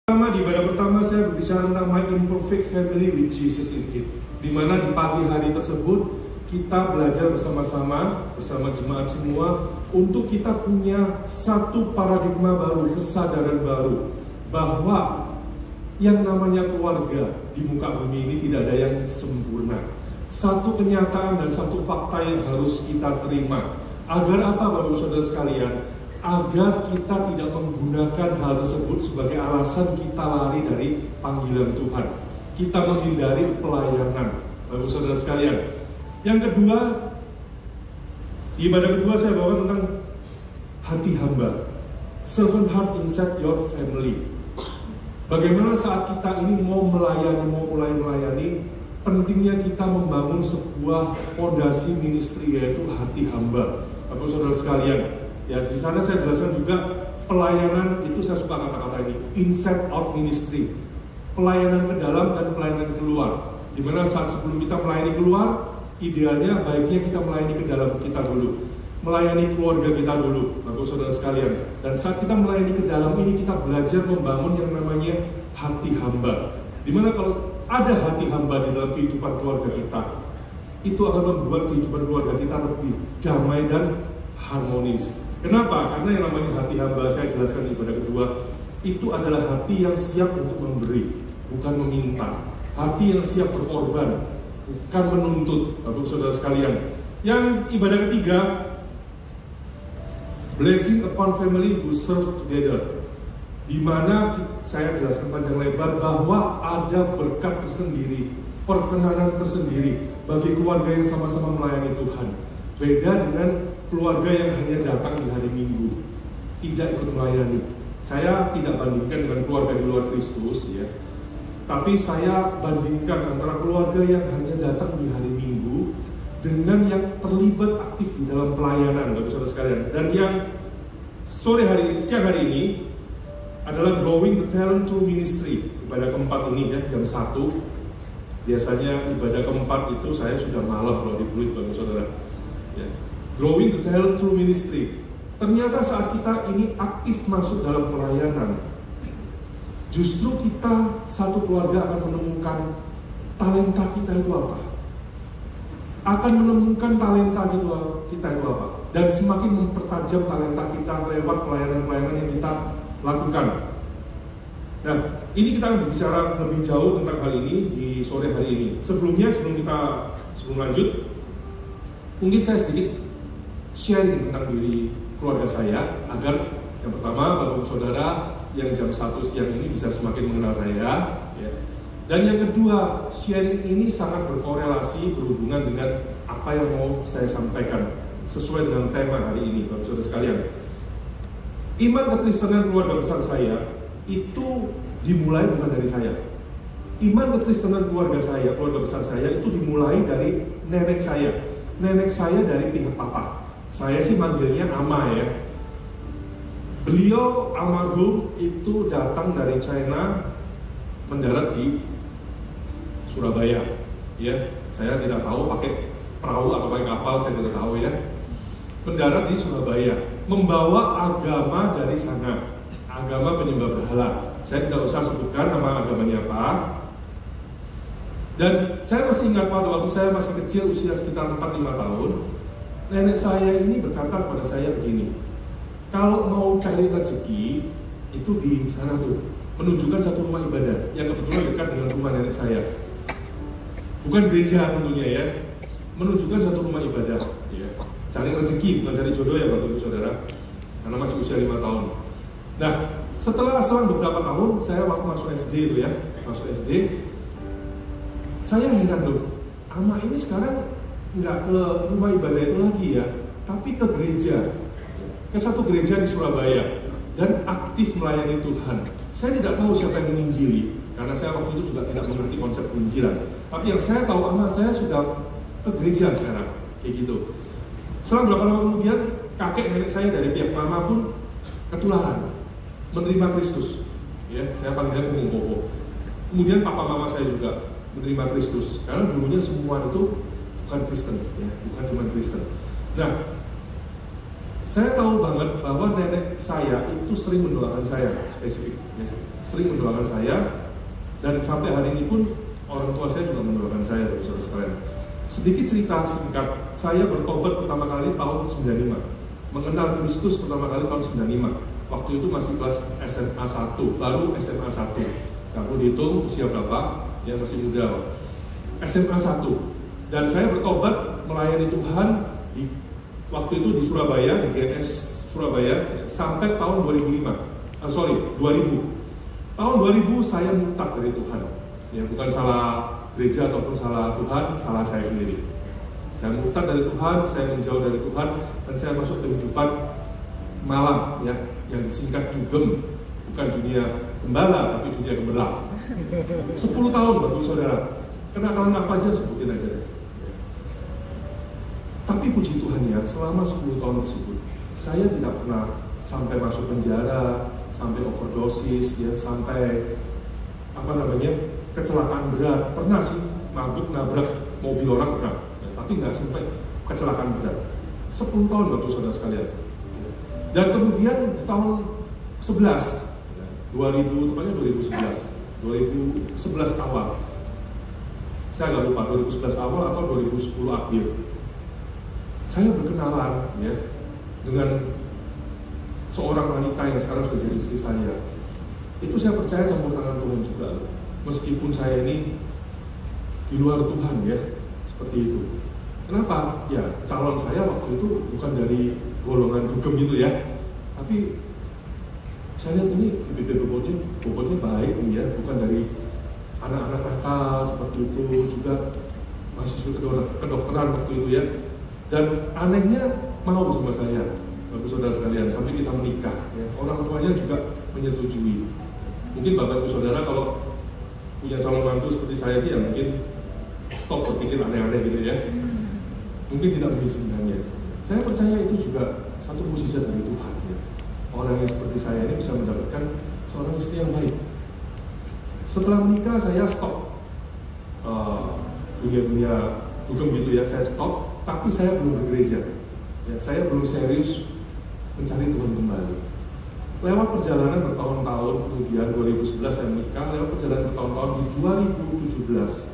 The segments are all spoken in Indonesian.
Di ibadah pertama saya berbicara tentang my imperfect family with Jesus in it, di mana di pagi hari tersebut kita belajar bersama-sama bersama jemaat semua untuk kita punya satu paradigma baru, kesadaran baru bahwa yang namanya keluarga di muka bumi ini tidak ada yang sempurna. Satu kenyataan dan satu fakta yang harus kita terima. Agar apa, Bapak-Ibu Saudara sekalian? Agar kita tidak menggunakan hal tersebut sebagai alasan kita lari dari panggilan Tuhan. Kita menghindari pelayanan, Bapak-Ibu Saudara sekalian. Yang kedua, di ibadah kedua saya bawa tentang hati hamba, servant heart inside your family. Bagaimana saat kita ini mau mulai melayani, pentingnya kita membangun sebuah fondasi ministry, yaitu hati hamba, Bapak-Ibu Saudara sekalian. Ya, di sana saya jelaskan juga pelayanan itu, saya suka kata-kata ini, inside out ministry. Pelayanan ke dalam dan pelayanan keluar. Dimana saat sebelum kita melayani keluar, idealnya baiknya kita melayani ke dalam kita dulu. Melayani keluarga kita dulu, Bapak Saudara sekalian. Dan saat kita melayani ke dalam ini, kita belajar membangun yang namanya hati hamba. Dimana kalau ada hati hamba di dalam kehidupan keluarga kita, itu akan membuat kehidupan keluarga kita lebih damai dan harmonis. Kenapa? Karena yang namanya hati hamba, saya jelaskan di ibadah kedua, itu adalah hati yang siap untuk memberi, bukan meminta. Hati yang siap berkorban, bukan menuntut, Bapak Saudara sekalian. Yang ibadah ketiga, blessing upon family who serve together, di mana saya jelaskan panjang lebar bahwa ada berkat tersendiri, perkenanan tersendiri bagi keluarga yang sama-sama melayani Tuhan. Beda dengan keluarga yang hanya datang di hari Minggu, tidak ikut melayani. Saya tidak bandingkan dengan keluarga di luar Kristus, ya. Tapi saya bandingkan antara keluarga yang hanya datang di hari Minggu dengan yang terlibat aktif di dalam pelayanan, Bapak Saudara sekalian. Dan yang siang hari ini adalah growing the talent through ministry. Ibadah keempat ini, ya, jam 1. Biasanya ibadah keempat itu saya sudah malam kalau di Pluit, Bapak Saudara. Ya. Growing the talent through ministry. Ternyata saat kita ini aktif masuk dalam pelayanan, justru kita satu keluarga akan menemukan talenta kita itu apa. Akan menemukan talenta kita itu apa. Dan semakin mempertajam talenta kita lewat pelayanan-pelayanan yang kita lakukan. Nah, ini kita akan berbicara lebih jauh tentang hal ini di sore hari ini. Sebelum lanjut, mungkin saya sedikit sharing tentang diri keluarga saya, agar yang pertama Bapak Saudara yang jam 1 siang ini bisa semakin mengenal saya, ya. Dan yang kedua, sharing ini sangat berkorelasi, berhubungan dengan apa yang mau saya sampaikan sesuai dengan tema hari ini, Bapak Saudara sekalian. Iman kekristenan keluarga besar saya itu dimulai bukan dari saya. Iman kekristenan keluarga besar saya itu dimulai dari nenek saya. Nenek saya dari pihak papa. Saya sih manggilnya Ama, ya. Beliau almarhum itu datang dari China, mendarat di Surabaya. Ya, saya tidak tahu pakai perahu atau pakai kapal, saya tidak tahu, ya. Mendarat di Surabaya, membawa agama dari sana, agama penyembah berhala. Saya tidak usah sebutkan nama agamanya apa. Dan saya masih ingat waktu saya masih kecil, usia sekitar 4-5 tahun, nenek saya ini berkata kepada saya begini, kalau mau cari rezeki itu di sana tuh, menunjukkan satu rumah ibadah yang kebetulan dekat dengan rumah nenek saya. Bukan gereja tentunya, ya, menunjukkan satu rumah ibadah, ya. Cari rezeki, bukan cari jodoh, ya Bapak Ibu Saudara, karena masih usia 5 tahun. Nah, selang beberapa tahun, saya waktu masuk SD itu, ya, saya heran loh, Ama ini sekarang nggak ke rumah ibadah itu lagi, ya, tapi ke gereja, ke satu gereja di Surabaya, dan aktif melayani Tuhan. Saya tidak tahu siapa yang menginjili, karena saya waktu itu juga tidak mengerti konsep penginjilan. Tapi yang saya tahu, Ama saya sudah ke gereja sekarang, kayak gitu. Selang beberapa lama kemudian, kakek nenek saya dari pihak mama pun ketularan menerima Kristus. Ya, saya panggilnya Kumungkopo. Kemudian papa mama saya juga menerima Kristus, karena dulunya semua itu bukan Kristen, ya, bukan iman Kristen. Nah, Saya tahu banget bahwa nenek saya itu sering mendoakan saya, spesifik, ya. Sering mendoakan saya, dan sampai hari ini pun orang tua saya juga mendoakan saya, saudara sekalian. Sedikit cerita singkat, saya bertobat pertama kali tahun 95, mengenal Kristus pertama kali tahun 95. Waktu itu masih kelas SMA 1, baru SMA 1. Aku dihitung usia berapa, ya masih muda. SMA 1. Dan saya bertobat melayani Tuhan di waktu itu di Surabaya, di GNS Surabaya, sampai tahun 2000. Tahun 2000 saya murtad dari Tuhan. Ya, bukan salah gereja ataupun salah Tuhan, salah saya sendiri. Saya murtad dari Tuhan, saya menjauh dari Tuhan, dan saya masuk kehidupan malam, ya, yang disingkat dugem, bukan dunia gembala, tapi dunia gemerlap. 10 tahun, Bapak Saudara. Kenakalan apa aja sebutin aja. Tapi puji Tuhan ya, selama 10 tahun tersebut, saya tidak pernah sampai masuk penjara, sampai overdosis, ya, sampai kecelakaan berat. Pernah sih, nabrak mobil orang pernah, ya, tapi nggak sampai kecelakaan berat. 10 tahun Bapak Saudara sekalian. Dan kemudian di tahun 11, 2011 awal, saya nggak lupa 2011 awal atau 2010 akhir, saya berkenalan, ya, dengan seorang wanita yang sekarang sudah jadi istri saya. Itu saya percaya campur tangan Tuhan juga, meskipun saya ini di luar Tuhan, ya, seperti itu. Kenapa? Ya, calon saya waktu itu bukan dari golongan dugem itu, ya, tapi saya lihat ini bibit bobotnya baik nih, ya, bukan dari anak-anak nakal seperti itu, juga mahasiswa kedokteran waktu itu, ya. Dan anehnya mau sama saya, Bapak Saudara sekalian, sampai kita menikah, ya. Orang tuanya juga menyetujui. Mungkin Bapak Saudara kalau punya calon mantu seperti saya sih, ya mungkin stop berpikir aneh-aneh gitu, ya. Mungkin tidak mengizinkannya. Saya percaya itu juga satu mukjizat dari Tuhan, ya. Orang yang seperti saya ini bisa mendapatkan seorang istri yang baik. Setelah menikah saya stop dunia dugem gitu, ya, saya stop. Tapi saya belum bergereja, ya, saya belum serius mencari Tuhan kembali. Lewat perjalanan bertahun-tahun, kemudian 2011 saya menikah, lewat perjalanan bertahun-tahun di 2017.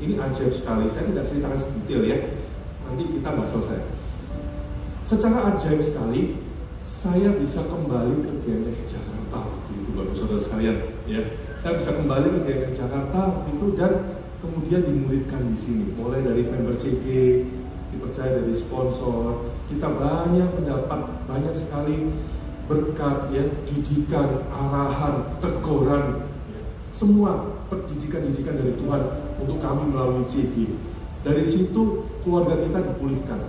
Ini ajaib sekali, saya tidak ceritakan sedetail, ya, nanti kita nggak selesai. Secara ajaib sekali, saya bisa kembali ke GNS Jakarta waktu itu, Bapak Saudara sekalian, ya. Saya bisa kembali ke GNS Jakarta waktu itu, dan kemudian dimuridkan di sini, mulai dari member CG, dipercaya dari sponsor, kita mendapat banyak sekali berkat, ya, didikan, arahan, teguran, ya, semua pendidikan dari Tuhan untuk kami melalui CG. Dari situ keluarga kita dipulihkan,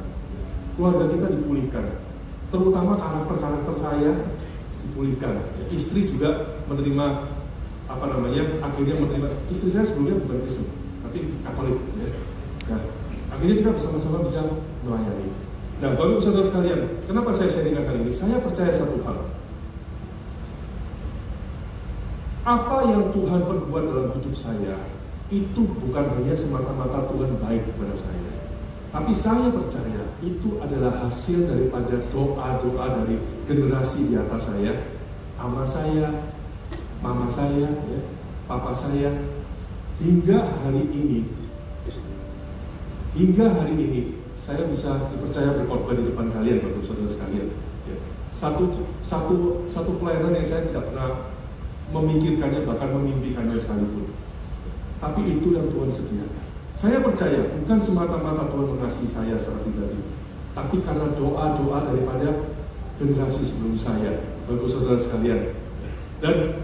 terutama karakter saya dipulihkan. Istri juga menerima akhirnya menerima. Istri saya sebelumnya bukan Kristen, tapi Katolik, ya. Nah, akhirnya kita bersama-sama bisa melayani. Nah, Bapak Saudara sekalian, kenapa saya sharingkan kali ini? Saya percaya satu hal. Apa yang Tuhan perbuat dalam hidup saya, itu bukan hanya semata-mata Tuhan baik kepada saya. Tapi saya percaya itu adalah hasil daripada doa-doa dari generasi di atas saya, ama saya, mama saya, ya, papa saya, hingga hari ini saya bisa dipercaya berkorban di depan kalian, Bapak Saudara sekalian. Ya. Satu pelayanan yang saya tidak pernah memikirkannya, bahkan memimpikannya sekalipun. Tapi itu yang Tuhan sediakan. Saya percaya bukan semata-mata Tuhan mengasihi saya secara pribadi, tapi karena doa-doa daripada generasi sebelum saya, Bapak Saudara sekalian. Dan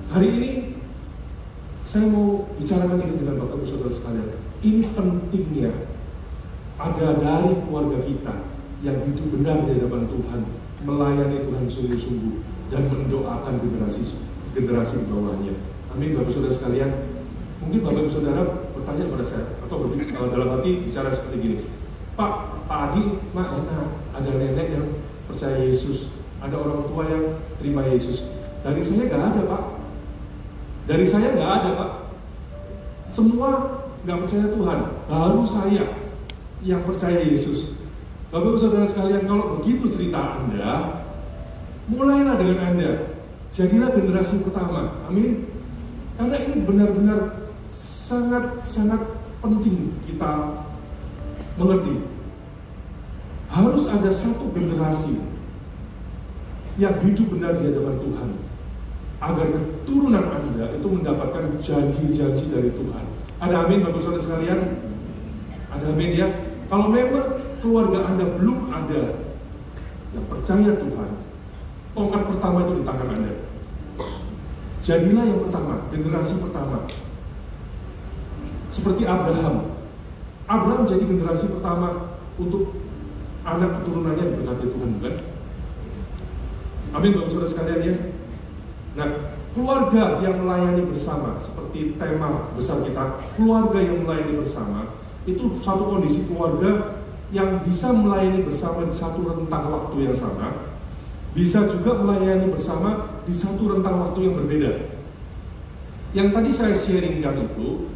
hari ini saya mau bicarakan ini dengan Bapak Saudara sekalian. Ini pentingnya ada dari keluarga kita yang hidup benar di hadapan Tuhan, melayani Tuhan sungguh-sungguh, dan mendoakan generasi di bawahnya. Amin, Bapak Saudara sekalian. Mungkin Bapak Saudara bertanya kepada saya, atau dalam hati bicara seperti gini, Pak Adi, enak, ada nenek yang percaya Yesus, ada orang tua yang terima Yesus. Dari saya nggak ada, Pak. Dari saya nggak ada, Pak. Semua nggak percaya Tuhan, baru saya yang percaya Yesus. Bapak-Ibu Saudara sekalian, kalau begitu cerita Anda, mulailah dengan Anda. Jadilah generasi pertama. Amin. Karena ini benar-benar sangat-sangat penting kita mengerti. Harus ada satu generasi yang hidup benar di hadapan Tuhan, agar keturunan Anda itu mendapatkan janji-janji dari Tuhan. Ada amin Bapak Saudara sekalian? Ada amin ya? Kalau memang keluarga Anda belum ada yang percaya Tuhan, tongkat pertama itu di tangan Anda. Jadilah yang pertama, generasi pertama. Seperti Abraham. Abraham jadi generasi pertama untuk anak keturunannya diberkati Tuhan, bukan? Amin Bapak Saudara sekalian ya. Nah, keluarga yang melayani bersama, seperti tema besar kita, keluarga yang melayani bersama, itu satu kondisi keluarga yang bisa melayani bersama di satu rentang waktu yang sama, bisa juga melayani bersama di satu rentang waktu yang berbeda. Yang tadi saya sharingkan itu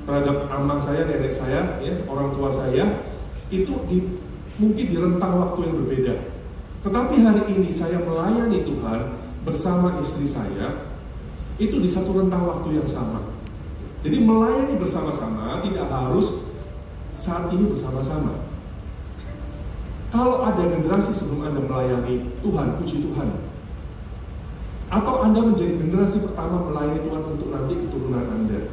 terhadap amak saya, nenek saya, ya, orang tua saya, itu mungkin di rentang waktu yang berbeda. Tetapi hari ini saya melayani Tuhan bersama istri saya, itu di satu rentang waktu yang sama. Jadi melayani bersama-sama tidak harus saat ini bersama-sama. Kalau ada generasi sebelum Anda melayani Tuhan, puji Tuhan. Atau Anda menjadi generasi pertama melayani Tuhan untuk nanti keturunan Anda.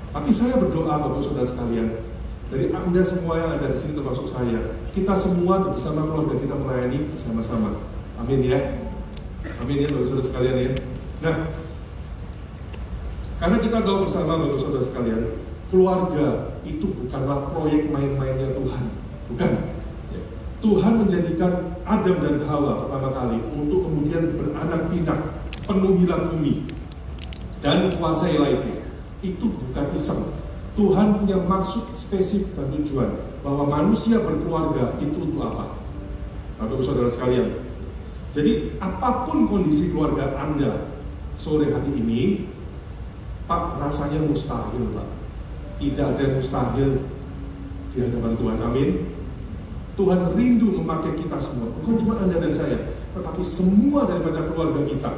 Tapi saya berdoa Bapak Saudara sekalian, dari Anda semua yang ada di sini termasuk saya, kita semua bersama keluarga kita melayani bersama-sama. Amin ya. Amin ya Bapak Saudara sekalian ya. Nah, karena kita tahu bersama Bapak Saudara sekalian, keluarga itu bukanlah proyek main-mainnya Tuhan, bukan. Tuhan menjadikan Adam dan Hawa pertama kali untuk kemudian beranak pinak, penuhilah bumi dan kuasailah itu. Itu bukan iseng. Tuhan punya maksud spesifik dan tujuan bahwa manusia berkeluarga itu untuk apa? Bapak Saudara sekalian. Jadi apapun kondisi keluarga Anda sore hari ini, Pak, rasanya mustahil, Pak. Tidak ada yang mustahil di hadapan Tuhan. Amin. Tuhan rindu memakai kita semua, bukan cuma Anda dan saya, tetapi semua daripada keluarga kita,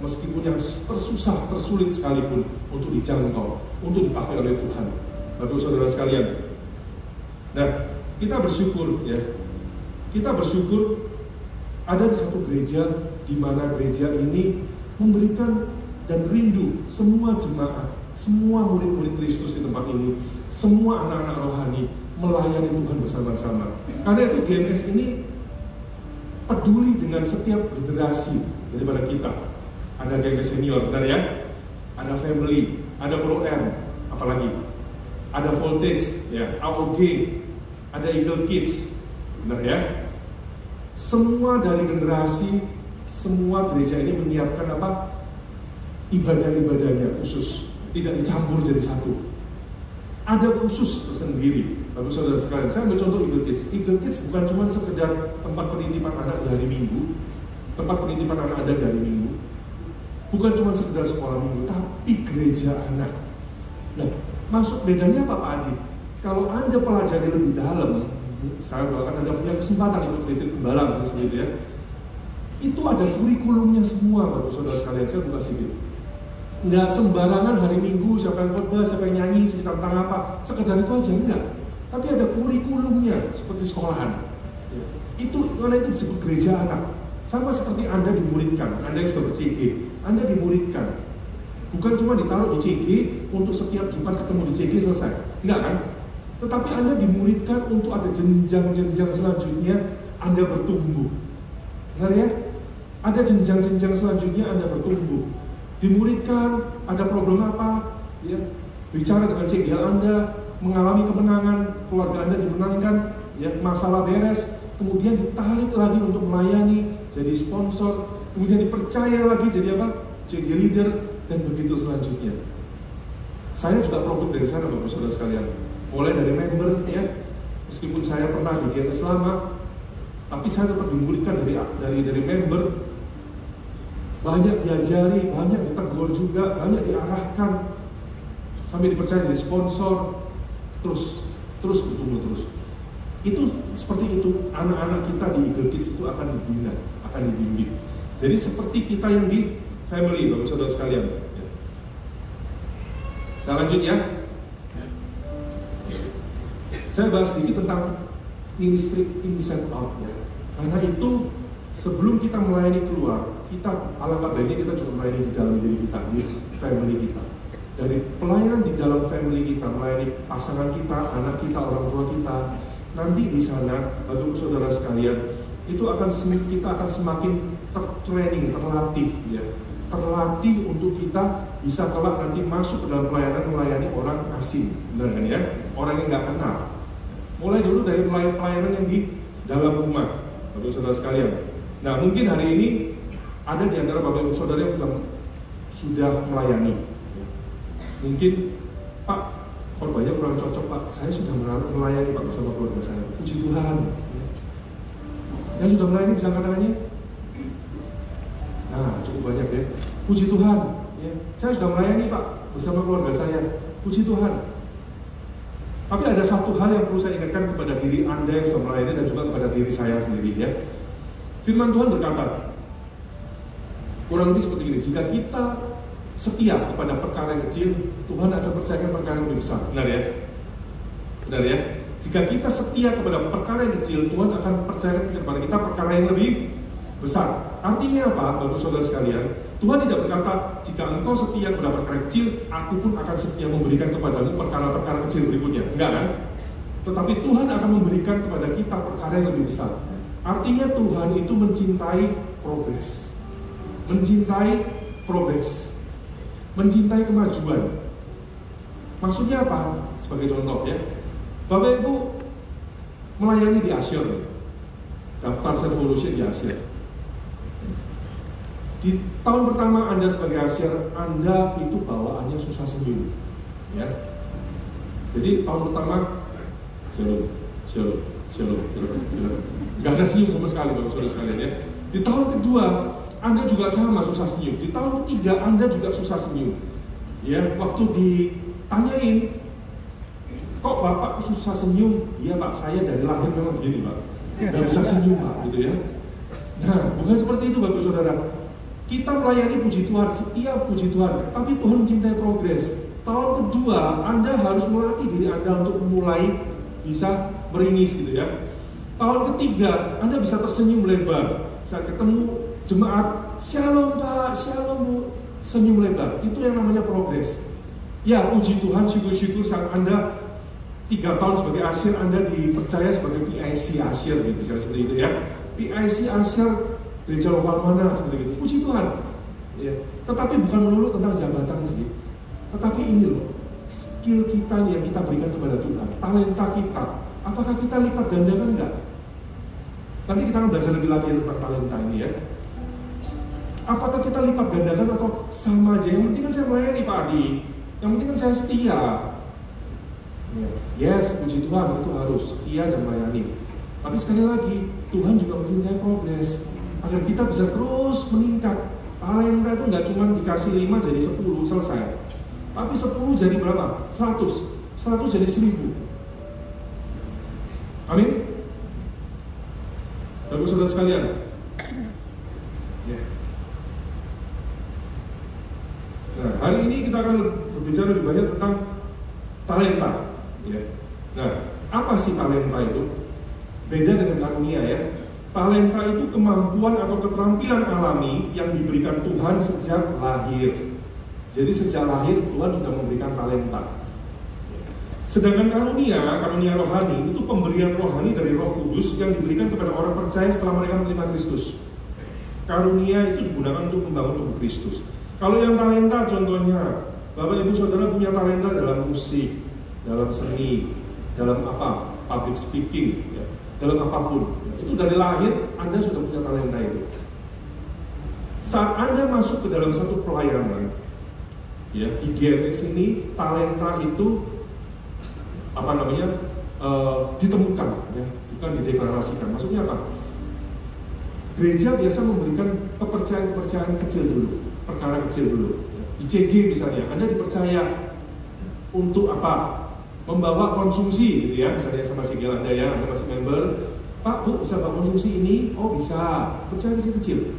meskipun yang tersusah, tersulit sekalipun, untuk dijangkau, untuk dipakai oleh Tuhan. Bapak Saudara sekalian. Nah, kita bersyukur ya. Kita bersyukur ada di satu gereja di mana gereja ini memberikan dan rindu semua jemaat, semua murid-murid Kristus di tempat ini, semua anak-anak rohani melayani Tuhan bersama-sama. Karena itu GMS ini peduli dengan setiap generasi daripada kita. Ada GMS senior, benar ya? Ada family, ada Pro M, apalagi? Ada Voltage, ya, AOG, ada Eagle Kids, benar ya? Semua dari generasi, semua gereja ini menyiapkan apa? Ibadah-ibadahnya khusus, tidak dicampur jadi satu. Ada khusus tersendiri. Bapak Saudara sekalian, saya ambil contoh Eagle Kids. Eagle Kids bukan cuma sekedar tempat penitipan anak di hari Minggu, tempat penitipan anak Anda di hari Minggu, bukan cuma sekedar sekolah Minggu, tapi gereja anak. Nah, maksud bedanya apa Pak Adi? Kalau Anda pelajari lebih dalam, saya doakan Anda punya kesempatan ikut retreat Tembalang seperti itu ya. Itu ada kurikulumnya semua Bapak Saudara sekalian. Saya buka sedikit. Nggak sembarangan hari Minggu siapa yang khotbah, siapa yang nyanyi, cerita tentang apa, sekedar itu aja enggak. Tapi ada kurikulumnya seperti sekolahan. Ya. Itu karena itu disebut gereja anak. Sama seperti Anda dimuridkan, Anda yang sudah ber-CG, Anda dimuridkan. Bukan cuma ditaruh di CG untuk setiap Jumat ketemu di CG selesai. Enggak kan? Tetapi Anda dimuridkan untuk ada jenjang-jenjang selanjutnya Anda bertumbuh. Benar ya? Ada jenjang-jenjang selanjutnya Anda bertumbuh. Dimuridkan, ada problem apa? Ya, bicara dengan CG Anda, mengalami kemenangan, keluarga Anda dimenangkan, ya, masalah beres, kemudian ditarik lagi untuk melayani, jadi sponsor, kemudian dipercaya lagi jadi apa? Jadi leader, dan begitu selanjutnya. Saya juga produk dari sana Bapak Saudara sekalian. Mulai dari member ya, meskipun saya pernah di GMS lama, tapi saya tetap dimuridkan dari member. Banyak diajari, banyak ditegur juga, banyak diarahkan, sampai dipercaya jadi sponsor, terus bertumbuh terus. Itu seperti itu, anak-anak kita di Eagle Kids itu akan dibina, akan dibimbing. Jadi seperti kita yang di family, Bapak Saudara sekalian. Saya lanjut ya. Saya bahas sedikit tentang ministry inside out ya. Karena itu sebelum kita melayani keluar, kita alangkah baiknya kita juga melayani di dalam diri kita, di family kita. Dari pelayanan di dalam family kita, melayani pasangan kita, anak kita, orang tua kita, nanti di sana, Bapak Saudara sekalian, itu kita akan semakin tertraining, terlatih ya. Terlatih untuk kita bisa kelak nanti masuk ke dalam pelayanan melayani orang asing, benar kan ya? Orang yang nggak kenal. Mulai dulu dari pelayanan yang di dalam rumah, Bapak Saudara sekalian. Nah, mungkin hari ini ada di antara Bapak Ibu Saudara yang sudah melayani. Mungkin, Pak, korbannya kurang cocok, Pak. Saya sudah melayani, Pak, bersama keluarga saya. Puji Tuhan. Yang sudah melayani bisa angkat tangannya? Nah, cukup banyak ya. Puji Tuhan. Ya. Saya sudah melayani, Pak, bersama keluarga saya. Puji Tuhan. Tapi ada satu hal yang perlu saya ingatkan kepada diri Anda yang sudah melayani dan juga kepada diri saya sendiri ya. Firman Tuhan berkata, kurang lebih seperti ini, jika kita setia kepada perkara yang kecil, Tuhan akan percayakan perkara yang lebih besar. Benar ya? Benar ya? Jika kita setia kepada perkara yang kecil, Tuhan akan percayakan kepada kita perkara yang lebih besar. Artinya apa, Bapak Saudara sekalian? Tuhan tidak berkata, jika engkau setia kepada perkara kecil, aku pun akan setia memberikan kepadamu perkara-perkara kecil berikutnya. Enggak kan? Tetapi Tuhan akan memberikan kepada kita perkara yang lebih besar. Artinya Tuhan itu mencintai progres. Mencintai progres. Mencintai kemajuan. Maksudnya apa? Sebagai contoh ya, Bapak Ibu melayani di Asia, daftar Self-Evolution di Asia. Di tahun pertama Anda sebagai Asia, Anda itu bawaannya susah senyum, ya. Jadi tahun pertama, shalom, nggak ada senyum sama sekali, Bapak Saudara sekalian ya. Di tahun kedua, Anda juga sama susah senyum. Di tahun ketiga, Anda juga susah senyum. Ya, waktu ditanyain, kok Bapak susah senyum? Iya Pak, saya dari lahir memang begini Pak, nggak bisa senyum Pak, gitu ya. Nah, bukan seperti itu Bapak Saudara. Kita melayani puji Tuhan, setiap puji Tuhan, tapi Tuhan mencintai progres. Tahun kedua, Anda harus melatih diri Anda untuk mulai bisa meringis gitu ya. Tahun ketiga, Anda bisa tersenyum lebar. Saat ketemu jemaat, shalom Pak, shalom Bu, senyum lebar. Itu yang namanya progres. Ya, puji Tuhan, syukur-syukur saat Anda 3 tahun sebagai Asyir, Anda dipercaya sebagai PIC Asyir, misalnya seperti itu ya. PIC Asyir gereja lokal mana seperti itu. Puji Tuhan. Ya. Tetapi bukan melulu tentang jabatan sih. Tetapi ini loh, skill kita nih yang kita berikan kepada Tuhan, talenta kita. Apakah kita lipat gandakan enggak? Nanti kita akan belajar lebih lagi tentang talenta ini ya. Apakah kita lipat gandakan atau sama aja? Yang penting kan saya melayani Pak Adi. Yang penting kan saya setia. Yes, puji Tuhan, itu harus setia dan melayani. Tapi sekali lagi, Tuhan juga mencintai progres. Agar kita bisa terus meningkat. Talenta itu nggak cuma dikasih 5 jadi 10 selesai. Tapi 10 jadi berapa? 100. 100 jadi 1000. Amin. Bapak Saudara sekalian. Nah, hari ini kita akan berbicara lebih banyak tentang talenta. Ya. Nah, apa sih talenta itu? Beda dengan karunia ya. Talenta itu kemampuan atau keterampilan alami yang diberikan Tuhan sejak lahir. Jadi sejak lahir Tuhan sudah memberikan talenta. Sedangkan karunia rohani itu pemberian rohani dari Roh Kudus yang diberikan kepada orang percaya setelah mereka menerima Kristus. Karunia itu digunakan untuk membangun tubuh Kristus. Kalau yang talenta contohnya, Bapak Ibu Saudara punya talenta dalam musik, dalam seni, dalam apa? Public speaking, ya, dalam apapun. Itu dari lahir Anda sudah punya talenta itu. Saat Anda masuk ke dalam satu pelayanan, ya di GMX ini talenta itu ditemukan, ya, bukan dideklarasikan. Maksudnya apa? Gereja biasa memberikan kepercayaan kecil dulu, perkara kecil dulu. Di CG misalnya, Anda dipercaya untuk apa? membawa konsumsi gitu ya, misalnya sama CG Anda ya, Anda masih member, Pak Bu bisa bawa konsumsi ini? Oh bisa, pecahan kecil-kecil.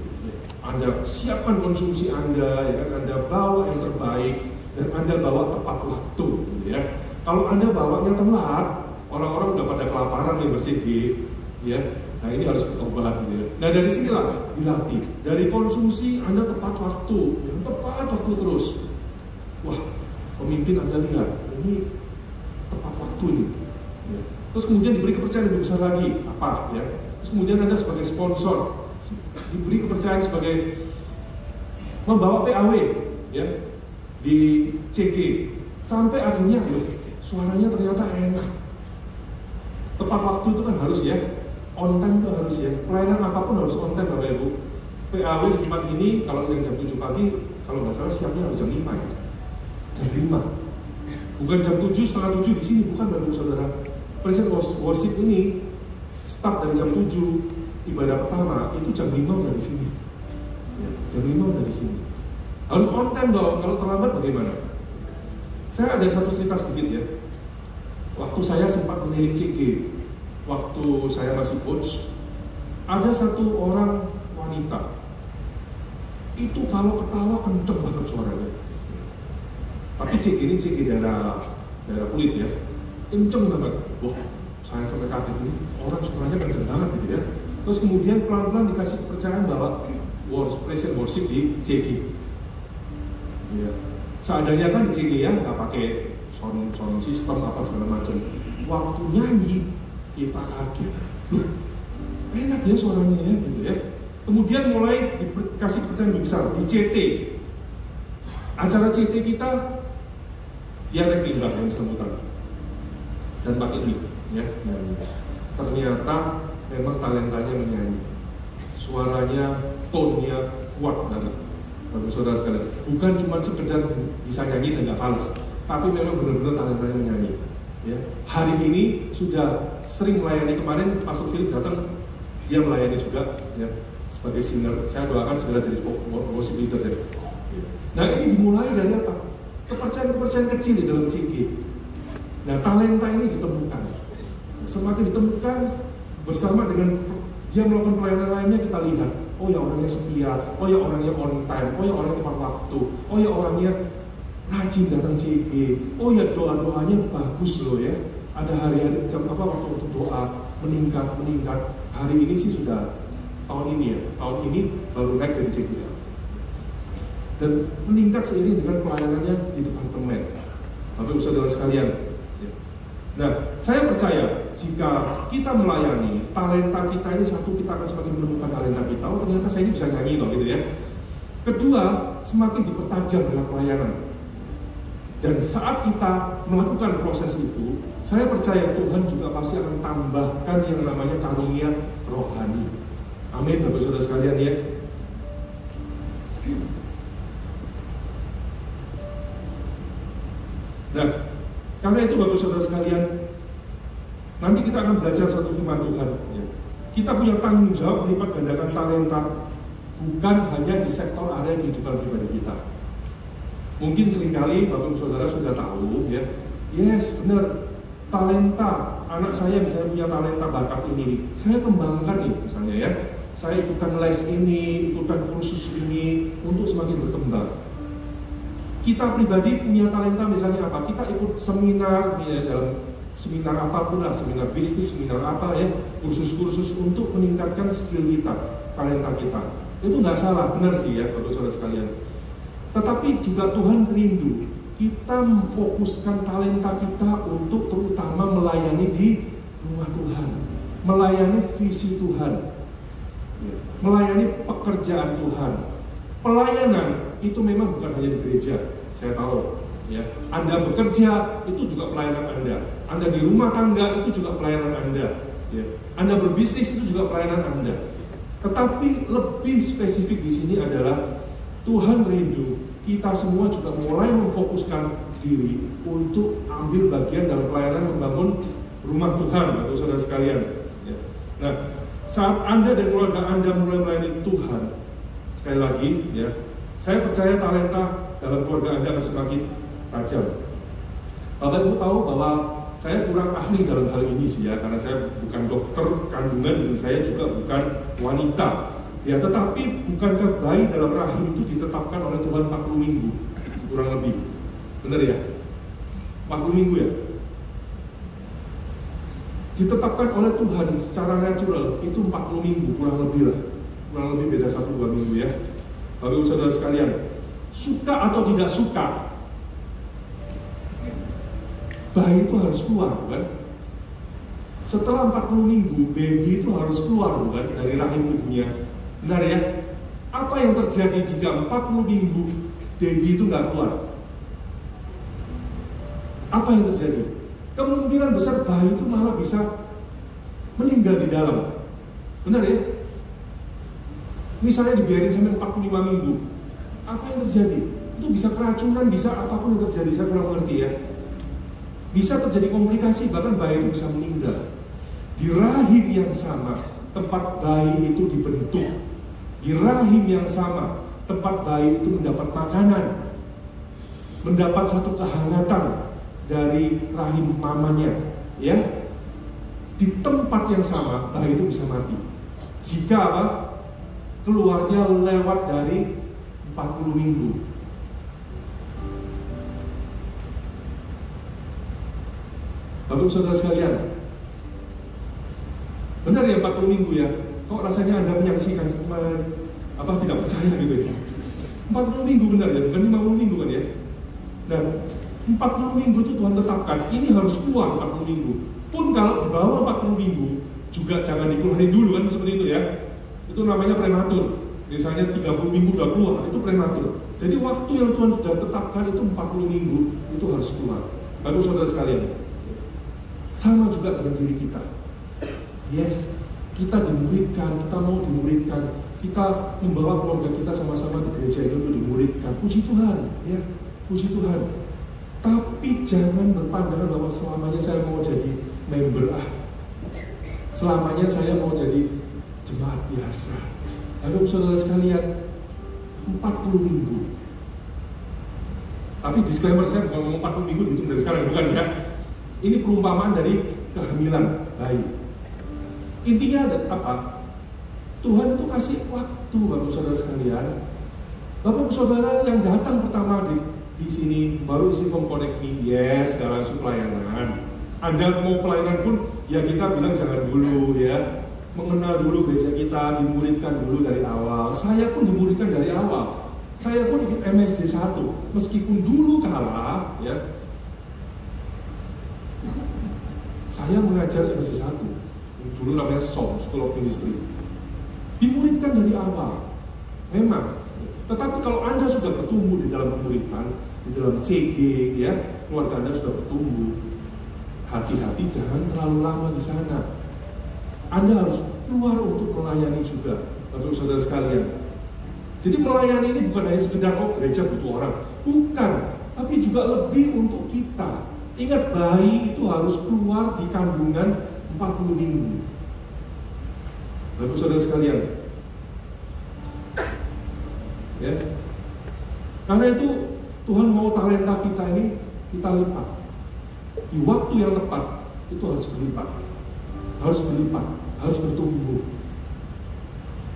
Anda siapkan konsumsi Anda, ya kan? Anda bawa yang terbaik dan Anda bawa tepat waktu, gitu ya. Kalau Anda bawanya telat, orang-orang udah pada kelaparan nih bersih, ya. Nah ini harus berubah, gitu ya. Nah dari sinilah dilatih. Dari konsumsi Anda tepat waktu, yang tepat waktu terus. Wah, pemimpin Anda lihat ini tepat waktu ini. Ya. Terus kemudian diberi kepercayaan lebih besar lagi, apa ya? Terus kemudian Anda sebagai sponsor diberi kepercayaan sebagai membawa PAW ya di CG sampai akhirnya loh, suaranya ternyata enak. Tepat waktu itu kan harus ya, on time itu harus ya. Pelayanan apapun harus on time Bapak Ibu. PAW di tempat ini kalau yang jam 7 pagi kalau nggak salah siapnya harus jam 5 ya. Jam 5. Bukan jam 7, setengah 7 di sini, bukan Bapak Ibu Saudara. Present worship ini start dari jam 7, ibadah pertama itu jam 5 udah di sini. Ya, jam 5 udah di sini. Harus on time dong, kalau terlambat bagaimana? Saya ada satu cerita sedikit ya. Waktu saya sempat menilik CG, waktu saya masih coach, ada satu orang wanita. Itu kalau ketawa kenceng banget suaranya. Tapi CG ini CG daerah kulit ya. Kenceng banget. Wah, saya sampai kaget ini, orang suaranya kenceng banget gitu ya. Terus kemudian pelan-pelan dikasih kepercayaan bahwa present worship di CG. Ya. Seadanya kan di CG ya, nggak pakai sound system apa segala macam. Waktu nyanyi kita kaget, loh enak ya suaranya ya gitu ya. Kemudian mulai dikasih kepercayaan lebih besar di CT. Acara CT kita dia repindah yang sambutan dan pakai mic ya nyanyi. Ternyata memang talentanya menyanyi, suaranya, tone-nya kuat banget. Bapak saudara sekalian, bukan cuma sekedar bisa nyanyi dan nggak fals, tapi memang benar-benar talentanya menyanyi. Ya, hari ini sudah sering melayani. Kemarin Pastor Philip datang, dia melayani juga, ya, sebagai singer. Saya doakan segera jadi worship leader ya. Nah ini dimulai dari apa? Kepercayaan kecil di dalam CG. Nah talenta ini ditemukan, semakin ditemukan bersama dengan dia melakukan pelayanan lainnya, kita lihat, oh ya orangnya setia, oh ya orangnya on time, oh ya orangnya tepat waktu, oh ya orangnya rajin datang CG, oh ya doa-doanya bagus loh ya. Ada hari-hari waktu doa meningkat. Hari ini sih sudah tahun ini baru naik jadi CG ya. Dan meningkat seiring dengan pelayanannya di departemen. Bapak Ibu Saudara sekalian. Nah, saya percaya jika kita melayani, talenta kita ini satu, kita akan semakin menemukan talenta kita. Oh ternyata saya ini bisa nyanyi loh gitu ya. Kedua, semakin dipertajam dengan pelayanan. Dan saat kita melakukan proses itu, saya percaya Tuhan juga pasti akan tambahkan yang namanya karunia rohani. Amin, Bapak Saudara sekalian ya. Nah, karena itu Bapak Saudara sekalian, nanti kita akan belajar satu firman Tuhan. Ya. Kita punya tanggung jawab melipat gandakan talenta, bukan hanya di sektor area kehidupan pribadi kita. Mungkin seringkali Bapak Saudara sudah tahu, ya, yes benar, talenta anak saya misalnya punya talenta bakat ini, saya kembangkan nih misalnya ya, saya ikutkan les ini, ikutkan kursus ini untuk semakin berkembang. Kita pribadi punya talenta misalnya apa? Kita ikut seminar ya, dalam seminar apapun lah, seminar bisnis, seminar apa ya, kursus-kursus untuk meningkatkan skill kita, talenta kita. Itu nggak salah, benar sih ya Bapak Saudara sekalian. Tetapi juga Tuhan rindu kita memfokuskan talenta kita untuk terutama melayani di rumah Tuhan, melayani visi Tuhan, melayani pekerjaan Tuhan. Pelayanan itu memang bukan hanya di gereja, saya tahu ya. Anda bekerja itu juga pelayanan Anda. Anda di rumah tangga itu juga pelayanan Anda ya. Anda berbisnis itu juga pelayanan Anda. Tetapi lebih spesifik di sini adalah Tuhan rindu kita semua juga mulai memfokuskan diri untuk ambil bagian dalam pelayanan membangun rumah Tuhan, Bapak Saudara sekalian ya. Nah, saat Anda dan keluarga Anda mulai melayani Tuhan, sekali lagi ya, saya percaya talenta dalam keluarga Anda akan semakin tajam. Bapak Ibu tahu bahwa saya kurang ahli dalam hal ini sih ya, karena saya bukan dokter kandungan dan saya juga bukan wanita. Ya, tetapi bukankah bayi dalam rahim itu ditetapkan oleh Tuhan 40 minggu kurang lebih? Benar ya? 40 minggu ya? Ditetapkan oleh Tuhan secara natural itu 40 minggu kurang lebih lah. Kurang lebih beda 1-2 minggu ya. Bapak saudara sekalian, suka atau tidak suka, bayi itu harus keluar, bukan? Setelah 40 minggu, baby itu harus keluar, bukan? Dari rahim ibunya. Benar ya? Apa yang terjadi jika 40 minggu baby itu nggak keluar? Apa yang terjadi? Kemungkinan besar bayi itu malah bisa meninggal di dalam. Benar ya? Misalnya dibiarin sampai 45 minggu. Apa yang terjadi? Itu bisa keracunan, bisa apapun yang terjadi, saya kurang mengerti ya. Bisa terjadi komplikasi, bahkan bayi itu bisa meninggal. Di rahim yang sama, tempat bayi itu dibentuk. Di rahim yang sama, tempat bayi itu mendapat makanan, mendapat satu kehangatan dari rahim mamanya, ya. Di tempat yang sama, bayi itu bisa mati. Jika apa? Keluarnya lewat dari 40 minggu. Bapak saudara sekalian, benar ya 40 minggu ya? Kok rasanya Anda menyaksikan sama apa tidak percaya gitu ya? 40 minggu benar ya, bukan 50 minggu kan ya? Dan 40 minggu itu Tuhan tetapkan, ini harus keluar 40 minggu. Pun kalau di bawah 40 minggu, juga jangan dikeluarin dulu kan, seperti itu ya. Itu namanya prematur. Misalnya 30 minggu udah keluar, itu prematur. Jadi waktu yang Tuhan sudah tetapkan itu 40 minggu, itu harus keluar. Bapak saudara sekalian, sama juga dengan diri kita. Yes, kita dimuridkan, kita mau dimuridkan, kita membawa keluarga kita sama-sama di gereja itu untuk dimuridkan. Puji Tuhan, ya, puji Tuhan. Tapi jangan berpandangan bahwa selamanya saya mau jadi member selamanya saya mau jadi jemaat biasa. Lalu saudara sekalian, 40 minggu. Tapi disclaimer, saya bukan ngomong 40 minggu dihitung dari sekarang, bukan ya. Ini perumpamaan dari kehamilan bayi. Intinya ada apa? Tuhan itu kasih waktu, Bapak saudara sekalian. Bapak saudara yang datang pertama di sini baru isi form connect me, yes, gak langsung pelayanan. Anda mau pelayanan pun ya kita bilang jangan dulu ya, mengenal dulu gereja kita, dimuridkan dulu dari awal. Saya pun dimuridkan dari awal. Saya pun ikut MSD 1, meskipun dulu kalah ya. Saya mengajar MSD 1, dulu namanya SOM, School of Ministry. Dimuridkan dari awal, memang. Tetapi kalau Anda sudah bertumbuh di dalam pemuridan, di dalam CG, ya, keluarga Anda sudah bertumbuh, hati-hati jangan terlalu lama di sana. Anda harus keluar untuk melayani juga, Bapak saudara sekalian. Jadi melayani ini bukan hanya sekedar gereja butuh orang, bukan, tapi juga lebih untuk kita. Ingat, bayi itu harus keluar di kandungan 40 minggu. Bapak saudara sekalian, ya, karena itu Tuhan mau talenta kita ini kita lipat di waktu yang tepat. Itu harus berlipat, harus bertumbuh.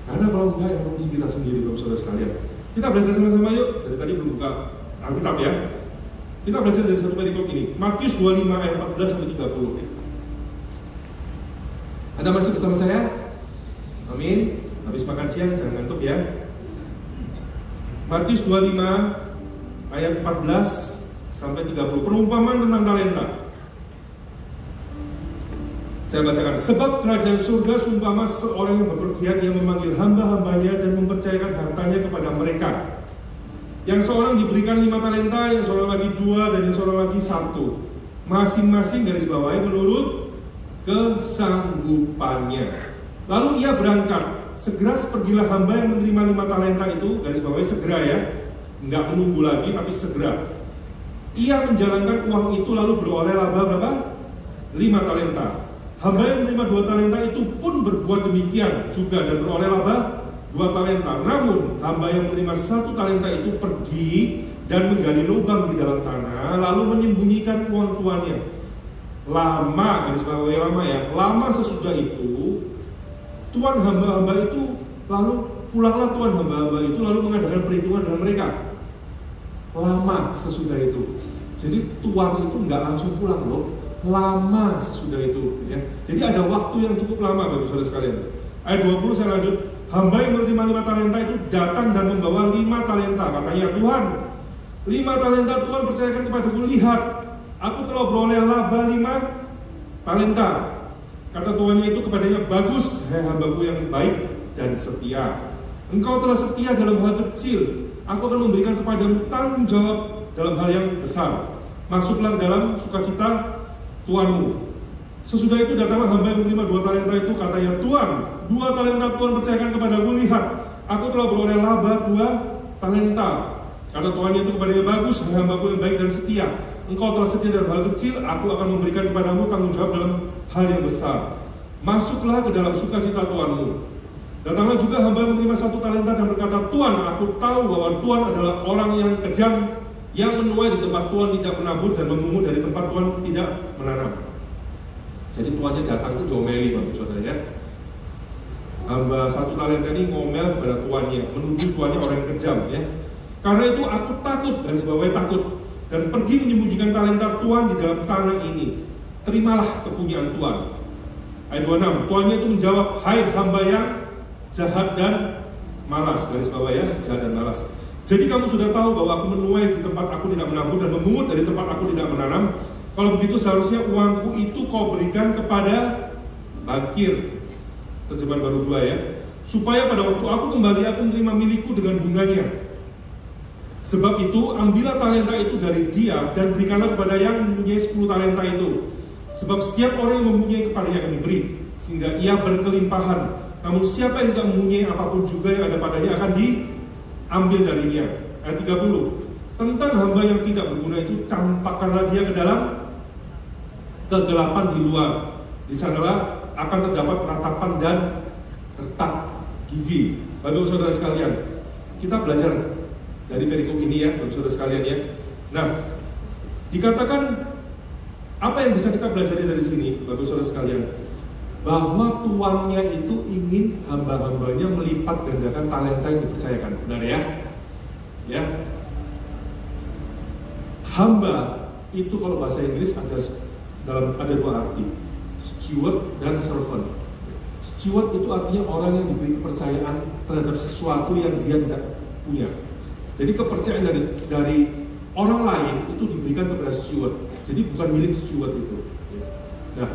Karena kalau enggak, yang rugi kita sendiri, Bapak saudara sekalian. Kita belajar sama-sama yuk. Dari tadi belum buka Alkitab ya. Kita belajar dari satu perikop ini, Matius 25 ayat 14 sampai 30. Anda masih bersama saya? Amin. Habis makan siang jangan ngantuk ya. Matius 25 ayat 14 sampai 30. Perumpamaan tentang talenta. Saya bacakan. Sebab kerajaan surga seumpama seorang yang bepergian, yang memanggil hamba-hambanya dan mempercayakan hartanya kepada mereka. Yang seorang diberikan 5 talenta, yang seorang lagi 2, dan yang seorang lagi 1. Masing-masing garis bawahi menurut kesanggupannya. Lalu ia berangkat. Segera pergilah hamba yang menerima 5 talenta itu, garis bawahi segera ya, nggak menunggu lagi tapi segera. Ia menjalankan uang itu lalu beroleh laba berapa? 5 talenta. Hamba yang menerima 2 talenta itu pun berbuat demikian juga dan beroleh laba 2 talenta. Namun hamba yang menerima 1 talenta itu pergi dan menggali lubang di dalam tanah, lalu menyembunyikan uang tuannya. Lama, garis bawahi lama ya. Lama sesudah itu, tuan hamba-hamba itu lalu pulanglah tuan hamba-hamba itu lalu mengadakan perhitungan dengan mereka. Lama sesudah itu. Jadi tuan itu nggak langsung pulang loh. Lama sesudah itu ya. Jadi ada waktu yang cukup lama bagi saudara sekalian. Ayat 20 saya lanjut. Hamba yang menerima 5 talenta itu datang dan membawa 5 talenta. Katanya, Tuhan, 5 talenta Tuhan percayakan kepadaku. Lihat, aku telah beroleh laba 5 talenta. Kata tuannya itu kepadanya, bagus, hai hambaku yang baik dan setia. Engkau telah setia dalam hal kecil, aku akan memberikan kepadamu tanggung jawab dalam hal yang besar. Masuklah dalam sukacita tuanmu. Sesudah itu datanglah hamba yang menerima 2 talenta itu, katanya, Tuhan, 2 talenta Tuhan percayakan kepadaku. Lihat, aku telah beroleh laba 2 talenta. Kata tuannya itu kepadanya, bagus, hai hambaku yang baik dan setia. Engkau telah setia dalam hal kecil, aku akan memberikan kepadamu tanggung jawab dalam hal yang besar. Masuklah ke dalam sukacita tuanmu. Datanglah juga hamba yang menerima 1 talenta dan berkata, Tuhan, aku tahu bahwa Tuhan adalah orang yang kejam, yang menuai di tempat Tuhan tidak menabur dan memungut dari tempat Tuhan tidak menanam. Jadi tuannya datang itu diomeli, Bapak Saudara ya. Hamba 1 talenta ini ngomel kepada tuannya, menuduh tuannya orang yang kejam ya. Karena itu aku takut, garis bawahi takut, dan pergi menyembunyikan talenta Tuhan di dalam tanah ini. Terimalah kepunyaan Tuhan. Ayat 26, tuannya itu menjawab, hai hamba yang jahat dan malas, garis bawah ya, jahat dan malas. Jadi kamu sudah tahu bahwa aku menuai di tempat aku tidak menabur dan memungut dari tempat aku tidak menanam. Kalau begitu seharusnya uangku itu kau berikan kepada bankir. Terjemahan baru 2 ya. Supaya pada waktu aku kembali aku menerima milikku dengan bunganya. Sebab itu ambillah talenta itu dari dia dan berikanlah kepada yang mempunyai 10 talenta itu. Sebab setiap orang yang mempunyai kepadanya akan diberi, sehingga ia berkelimpahan. Namun siapa yang tidak mempunyai apapun juga yang ada padanya akan diambil darinya. Ayat 30. Tentang hamba yang tidak berguna itu, campakkanlah dia ke dalam kegelapan di luar. Di sanalah akan terdapat ratapan dan retak gigi. Bapak saudara sekalian, kita belajar dari perikop ini ya, Bapak saudara sekalian ya. Nah, dikatakan apa yang bisa kita pelajari dari sini, Bapak saudara sekalian? Bahwa tuannya itu ingin hamba-hambanya melipat gandakan talenta yang dipercayakan. Benar ya? Ya. Hamba itu kalau bahasa Inggris ada 2 arti. Steward dan servant. Steward itu artinya orang yang diberi kepercayaan terhadap sesuatu yang dia tidak punya. Jadi kepercayaan dari orang lain itu diberikan kepada steward. Jadi bukan milik steward itu. Nah,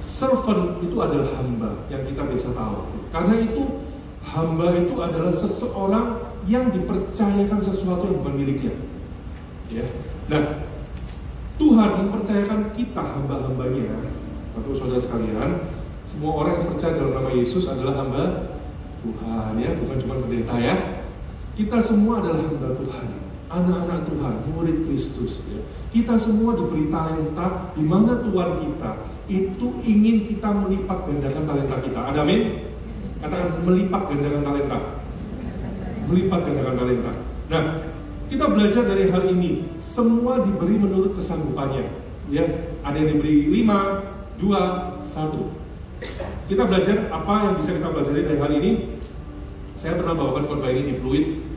servant itu adalah hamba yang kita bisa tahu. Karena itu hamba itu adalah seseorang yang dipercayakan sesuatu yang bukan miliknya. Ya. Nah, Tuhan mempercayakan kita hamba-hambanya. Bapak saudara sekalian, semua orang yang percaya dalam nama Yesus adalah hamba Tuhan ya, bukan cuma pendeta ya. Kita semua adalah hamba Tuhan, anak-anak Tuhan, murid Kristus ya. Kita semua diberi talenta di mana Tuhan kita itu ingin kita melipat gandakan talenta kita. Ada amin? Katakan melipat gandakan talenta. Melipat gandakan talenta. Nah, kita belajar dari hal ini. Semua diberi menurut kesanggupannya. Ya, ada yang diberi 5, 2, 1. Kita belajar apa yang bisa kita pelajari dari hal ini. Saya pernah bawakan khotbah ini di Pluit.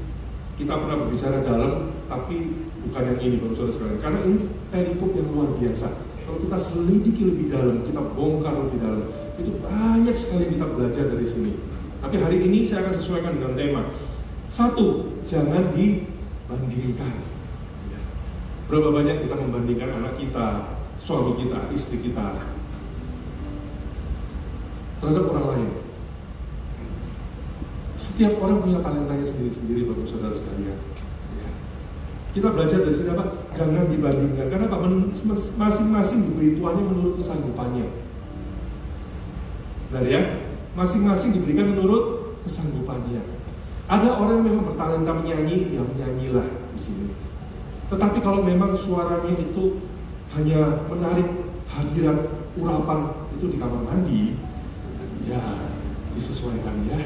Kita pernah berbicara dalam, tapi bukan yang ini, Bapak Saudara sekalian. Karena ini perikop yang luar biasa. Kalau kita selidiki lebih dalam, kita bongkar lebih dalam, itu banyak sekali yang kita belajar dari sini. Tapi hari ini saya akan sesuaikan dengan tema. 1, jangan dibandingkan. Berapa banyak kita membandingkan anak kita, suami kita, istri kita terhadap orang lain. Setiap orang punya talentanya sendiri-sendiri, Bapak Saudara sekalian. Ya. Kita belajar dari sini apa? Jangan dibandingkan. Karena apa? Masing-masing diberi tuannya menurut kesanggupannya. Benar ya? Masing-masing diberikan menurut kesanggupannya. Ada orang yang memang bertalenta menyanyi, ya menyanyilah di sini. Tetapi kalau memang suaranya itu hanya menarik hadirat urapan itu di kamar mandi, ya disesuaikan ya.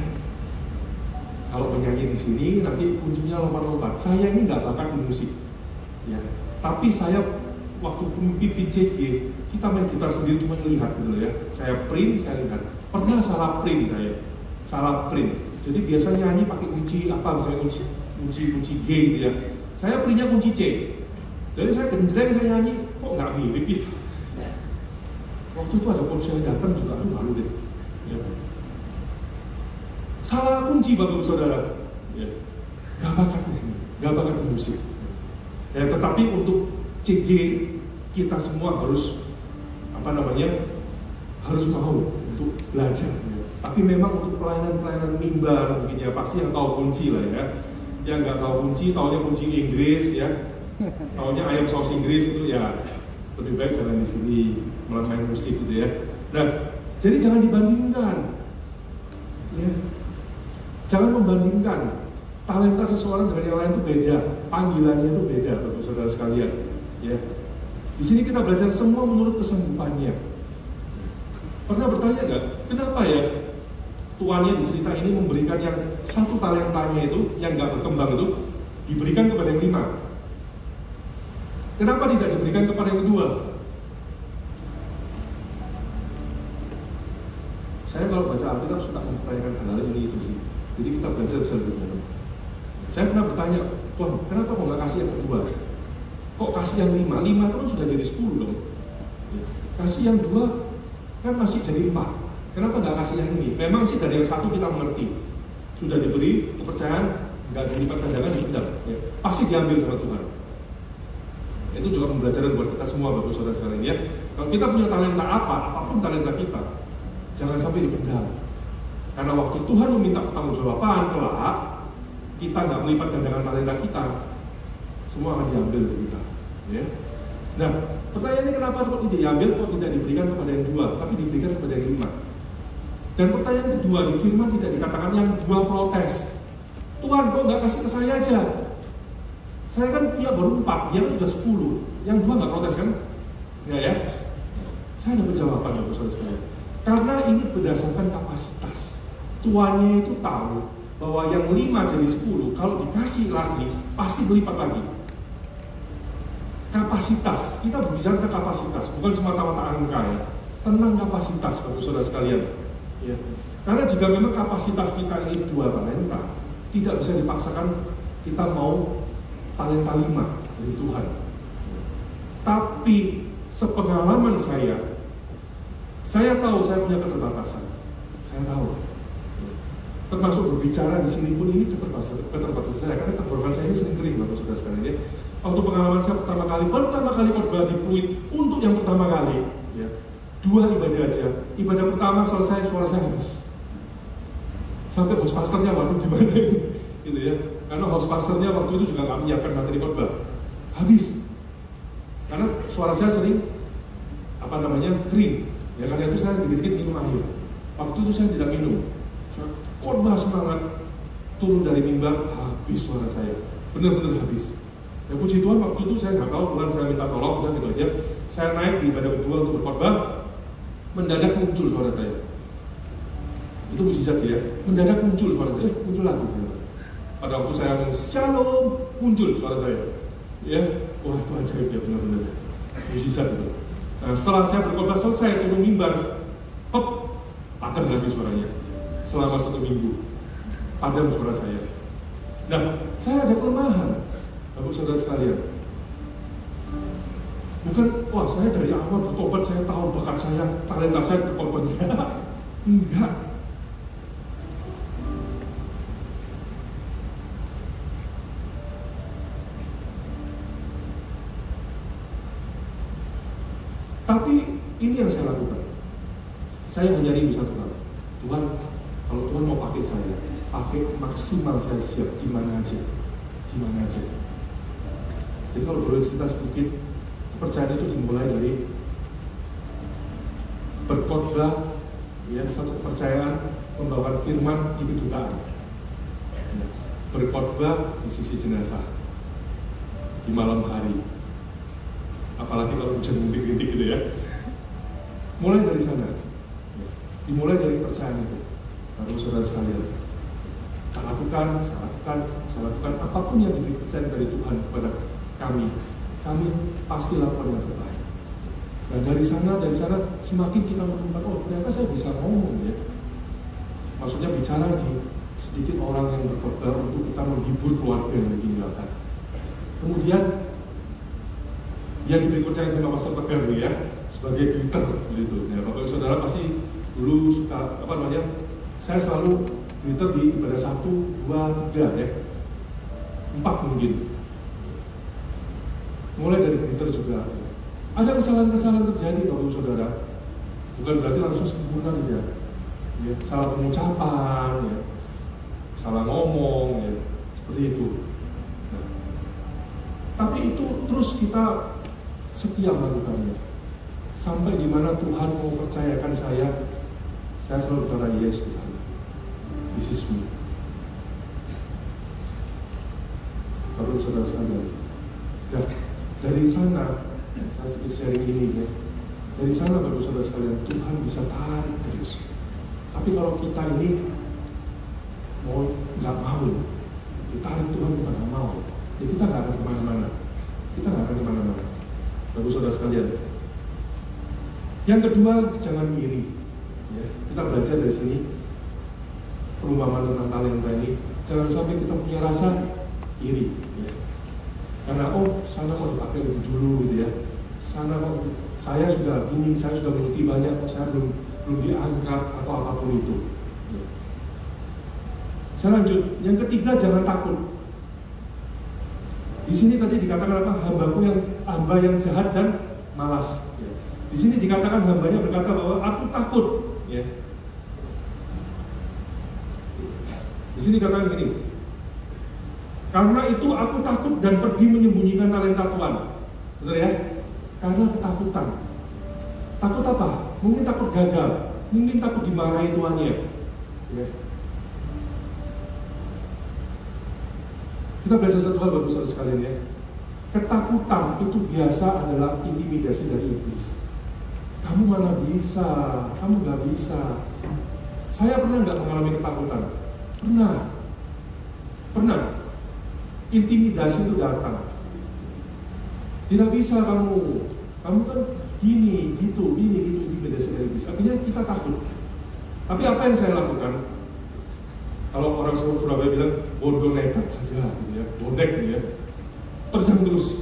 Kalau penyanyi di sini nanti kuncinya lompat-lompat. Saya ini nggak bakat di musik, ya. Tapi saya waktu pimpin CG, kita main gitar sendiri cuma lihat gitu loh ya. Saya print, saya lihat. Pernah salah print saya, salah print. Jadi biasanya nyanyi pakai kunci apa, misalnya kunci G gitu ya. Saya printnya kunci C. Jadi saya genjreng, saya nyanyi, kok nggak mirip ya. Waktu itu ada coach saya datang juga, aduh malu deh. Ya. Salah kunci Bapak Saudara. Ya. Gak bakatnya ini, gak bakat di musik. Ya, tetapi untuk CG kita semua harus harus mau untuk belajar. Ya. Tapi memang untuk pelayanan mimbar mungkin ya pasti yang tahu kunci lah ya. Yang nggak tahu kunci, taunya kunci Inggris ya, taunya ayam saus Inggris itu ya lebih baik jangan di sini main musik gitu ya. Nah, jadi jangan dibandingkan, ya. Jangan membandingkan talenta seseorang dengan yang lain itu beda, panggilannya itu beda, Bapak Saudara sekalian. Ya, di sini kita belajar semua menurut kesanggupannya. Pernah bertanya nggak, kenapa ya tuannya di cerita ini memberikan yang satu talentanya itu, yang nggak berkembang itu, diberikan kepada yang 5? Kenapa tidak diberikan kepada yang 2? Saya kalau baca Alkitab suka mempertanyakan hal-hal ini itu sih. Jadi kita belajar bisa lebih dalam. Saya pernah bertanya, Tuhan, kenapa kok nggak kasih yang kedua? Kok kasih yang 5? 5 itu kan sudah jadi 10 dong. Kasih yang 2 kan masih jadi 4. Kenapa nggak kasih yang ini? Memang sih dari yang 1 kita mengerti. Sudah diberi kepercayaan, nggak dilipat gandakan, tidak. Ya. Pasti diambil sama Tuhan. Itu juga pembelajaran buat kita semua, Bapak Saudara sekalian ya. Kalau kita punya talenta apapun talenta kita, jangan sampai dipendam. Karena waktu Tuhan meminta pertanggungjawaban kelak, kita nggak melipat gandakan talenta kita, semua akan diambil dari kita. Ya. Nah, pertanyaannya kenapa kok tidak diambil, kok tidak diberikan kepada yang 2, tapi diberikan kepada yang 5? Dan pertanyaan kedua, di firman tidak dikatakan yang 2 protes. Tuhan, kok nggak kasih ke saya aja? Saya kan punya baru 4, dia kan sudah 10. Yang 2 nggak protes kan? Ya. Saya dapat jawaban ya, saudara sekalian. Karena ini berdasarkan kapasitas. Tuannya itu tahu bahwa yang 5 jadi 10, kalau dikasih lagi, pasti berlipat lagi. Kapasitas, kita berbicara tentang kapasitas, bukan semata-mata angka ya. Tentang kapasitas, Bapak Saudara sekalian. Ya. Karena jika memang kapasitas kita ini 2 talenta, tidak bisa dipaksakan kita mau talenta 5 dari Tuhan. Tapi sepengalaman saya tahu saya punya keterbatasan. Saya tahu. Termasuk berbicara di sini pun ini keterbatasan saya, karena tenggorokan saya ini sering kering, Bapak Saudara sekalian ya. Waktu pengalaman saya pertama kali khotbah di Pluit untuk yang pertama kali, ya, 2 ibadah aja. Ibadah pertama selesai suara saya habis. Sampai host pastornya, waduh gimana ini, gitu ya. Karena host pastornya waktu itu juga nggak menyiapkan materi khotbah, habis. Karena suara saya sering kering. Ya karena itu saya dikit-dikit minum air. Waktu itu saya tidak minum. Khotbah semangat, turun dari mimbar, habis suara saya, benar-benar habis. Ya puji Tuhan, waktu itu saya nggak tahu, Tuhan saya minta tolong, udah gitu aja. Saya naik di ibadah kedua untuk berkhotbah, mendadak muncul suara saya. Itu mujizat sih ya, mendadak muncul suara saya, muncul lagi. Pada waktu saya ngomong shalom, muncul suara saya. Ya, wah itu ajaib ya, benar-benar mujizat itu. Nah setelah saya berkhotbah selesai, turun mimbar, padam lagi suaranya. Selama 1 minggu padam suara saya. Nah, saya ada kelemahan, Bapak Saudara sekalian. Bukan, wah saya dari awal bertobat, saya tahu bakat saya, talenta saya berkorban. Enggak. Tapi ini yang saya lakukan. Saya hanya rindu satu hal. Tuhan, kalau Tuhan mau pakai saya, pakai maksimal, saya siap di mana aja. Jadi kalau boleh cerita sedikit, kepercayaan itu dimulai dari berkhotbah, ya, satu kepercayaan membawakan firman di kedutaan, ya, berkhotbah di sisi jenazah di malam hari, apalagi kalau hujan rintik-rintik gitu ya. Mulai dari sana, ya, dimulai dari kepercayaan itu. Bapak Saudara sekalian, saya lakukan apapun yang diberi kepercayaan dari Tuhan kepada kami. kami pasti lakukan yang terbaik. Nah dari sana semakin kita menemukan, oh ternyata saya bisa ngomong ya. Maksudnya bicara di sedikit orang yang berkorban untuk kita menghibur keluarga yang ditinggalkan. Kemudian ya diberi percaya sama Pastor Tegar ya, sebagai greeter seperti itu. Ya, Bapak Saudara pasti dulu suka saya selalu greeter di ibadah 1, 2, 3 ya. 4 mungkin. Mulai dari greeter juga. Ada kesalahan-kesalahan terjadi Bapak Saudara. Bukan berarti langsung sempurna tidak. Ya, salah pengucapan, ya, salah ngomong, ya, seperti itu. Nah, tapi itu terus kita setia melakukannya. Sampai di mana Tuhan mau percayakan saya selalu berkata, yes Tuhan, this is me. Bapak Saudara sekalian. Nah, dari sana, saya sedikit sharing ini ya. Dari sana Bapak Saudara sekalian, Tuhan bisa tarik terus. Tapi kalau kita ini nggak mau, ditarik Tuhan kita nggak mau, ya kita nggak akan kemana-mana. Bapak Saudara sekalian. Yang kedua, jangan iri. Ya, kita belajar dari sini perumpamaan tentang talenta ini. Jangan sampai kita punya rasa iri. Ya. Karena sana kok dipakai lebih dulu gitu ya. Sana kok saya sudah gini, saya sudah mengerti banyak, saya belum diangkat atau apapun itu. Ya. Saya lanjut. Yang ketiga, jangan takut. Di sini tadi dikatakan apa? Hamba yang jahat dan malas. Ya. Di sini dikatakan hambanya berkata bahwa aku takut. Ya. Di sini dikatakan gini. Karena itu aku takut dan pergi menyembunyikan talenta Tuhan. Betul ya? Karena ketakutan. Takut apa? Mungkin takut gagal, mungkin takut dimarahi tuannya. Ya. Kita belajar satu hal Bapak Saudara sekalian ya. Ketakutan itu biasa adalah intimidasi dari iblis. Kamu mana bisa, kamu nggak bisa. Saya pernah nggak mengalami ketakutan? Pernah. Intimidasi itu datang. Tidak bisa kamu kan gini, gitu, intimidasi dari iblis. Akhirnya kita takut. Tapi apa yang saya lakukan? Kalau orang Surabaya bilang bodoh nekat saja, gitu ya, bonek gitu ya. Terjang terus.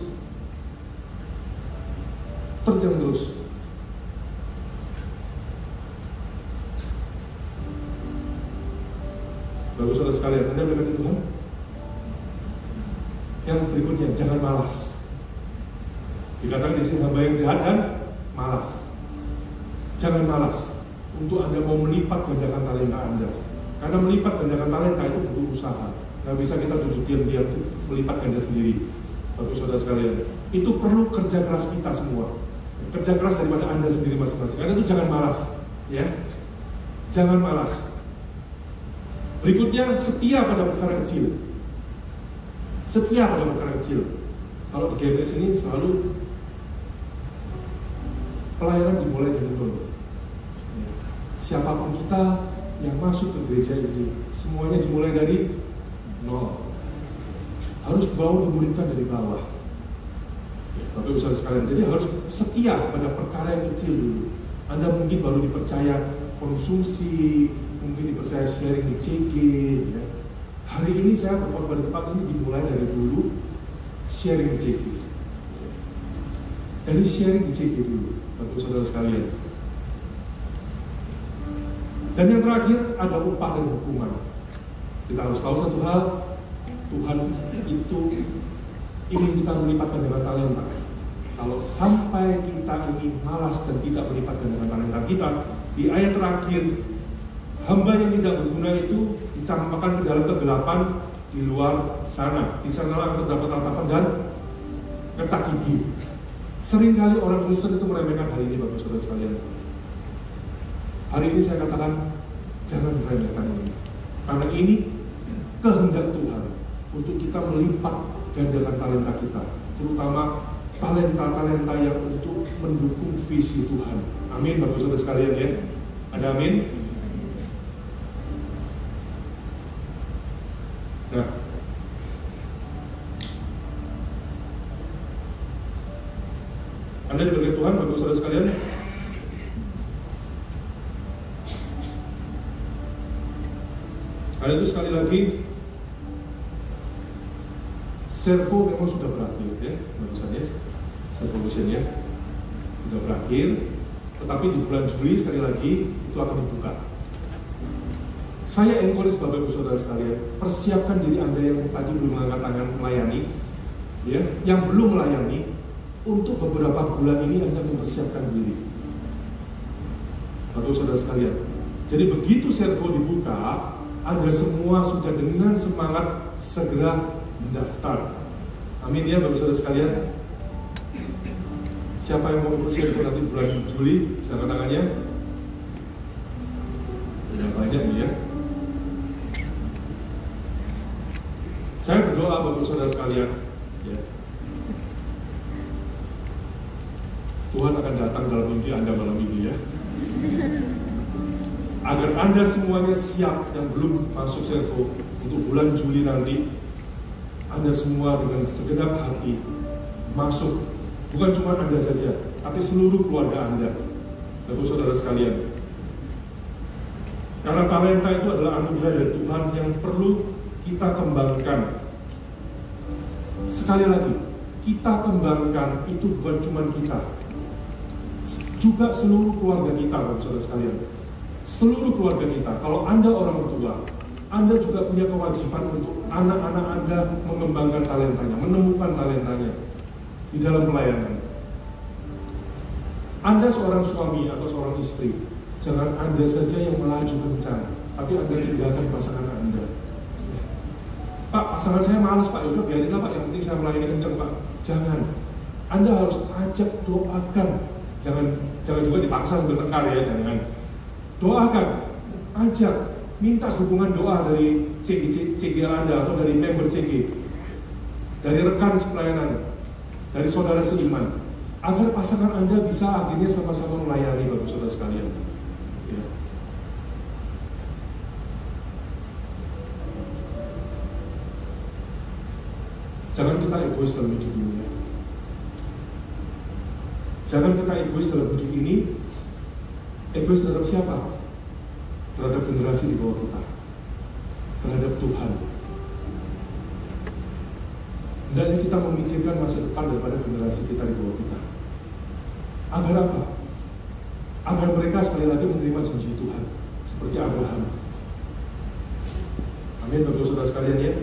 Bagus saudara sekalian, Anda berkati Tuhan. Yang berikutnya, jangan malas. Dikatakan di sini hamba yang jahat dan malas. Jangan malas untuk Anda mau melipat gandakan talenta Anda. Karena melipat gandakan talenta itu butuh usaha. Nggak bisa kita duduk diam-diam untuk melipat ganda sendiri. Bapak saudara sekalian, itu perlu kerja keras kita semua. Kerja keras daripada Anda sendiri masing-masing. Karena itu jangan malas, ya. Jangan malas. Berikutnya, setia pada perkara kecil. Setia pada perkara kecil. Kalau di GMS ini selalu pelayanan dimulai dari nol. Siapapun kita yang masuk ke gereja ini, semuanya dimulai dari nol. Harus bawa pemuritan dari bawah. Bapak Ibu sekalian, jadi harus setia pada perkara yang kecil dulu. Anda mungkin baru dipercaya konsumsi, mungkin dipercaya sharing di CG. Ya. Hari ini saya berkhotbah di tempat ini dimulai dari dulu sharing di CG. Dari sharing di CG dulu, Bapak Ibu saudara sekalian. Dan yang terakhir ada upah dan hukuman. Kita harus tahu satu hal, Tuhan itu ingin kita melipatkan dengan talenta. Kalau sampai kita ini malas dan tidak melipatkan dengan talenta kita, di ayat terakhir, hamba yang tidak berguna itu dicampakkan ke dalam kegelapan di luar sana. Di sana terdapat ratapan dan retak gigi. Seringkali orang Kristen itu meremehkan hal ini, Bapak Saudara sekalian. Hari ini saya katakan, jangan meremehkan ini. Karena ini kehendak Tuhan untuk kita melipat gandakan talenta kita, terutama talenta-talenta yang untuk mendukung visi Tuhan. Amin, Bapak Saudara sekalian ya. Ada amin? Nah, Anda diberkati Tuhan, Bapak Saudara sekalian. Karena itu sekali lagi, servo memang sudah berakhir ya, barusan ya, servo mission ya, sudah berakhir. Tetapi di bulan Juli sekali lagi itu akan dibuka. Saya encourage Bapak Ibu Saudara sekalian, persiapkan diri Anda yang tadi belum mengangkat tangan melayani, ya, yang belum melayani, untuk beberapa bulan ini Anda mempersiapkan diri. Bapak Ibu Saudara sekalian, jadi begitu servo dibuka, Anda semua sudah dengan semangat segera mendaftar. Amin ya Bapak Ibu Saudara sekalian. Siapa yang mau ikut servo nanti bulan Juli, bisa angkat tangannya. Yang banyak nih ya. Saya berdoa Bapak Saudara sekalian, ya, Tuhan akan datang dalam mimpi Anda malam ini ya, agar Anda semuanya siap yang belum masuk servo untuk bulan Juli nanti. Anda semua dengan segenap hati masuk, bukan cuma Anda saja, tapi seluruh keluarga Anda, Bapak Saudara sekalian. Karena talenta itu adalah anugerah dari Tuhan yang perlu kita kembangkan. Sekali lagi, kita kembangkan itu bukan cuma kita, juga seluruh keluarga kita, Bapak Saudara sekalian. Seluruh keluarga kita. Kalau Anda orang tua, Anda juga punya kewajiban untuk anak-anak Anda mengembangkan talentanya, menemukan talentanya di dalam pelayanan. Anda seorang suami atau seorang istri, jangan Anda saja yang melaju kencang, tapi Anda tinggalkan pasangan Anda. Pak, pasangan saya malas Pak, yaudah biarinlah Pak, yang penting saya melayani kencang Pak. Jangan. Anda harus ajak, doakan. Jangan juga dipaksa bertengkar ya, jangan. Doakan, ajak, minta dukungan doa dari CG Anda atau dari member CG, dari rekan sepelayanan, dari saudara seiman, agar pasangan Anda bisa akhirnya sama-sama melayani Bapak Saudara sekalian. Ya. Jangan kita egois dalam hidup ini ya. Jangan kita egois dalam hidup ini. Egois terhadap siapa? Terhadap generasi di bawah kita, terhadap Tuhan. Hendaknya kita memikirkan masa depan daripada generasi kita di bawah kita. Agar apa? Agar mereka sekali lagi menerima janji Tuhan, seperti Abraham. Amin Bapak Saudara sekalian ya.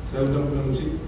Saya undang musik.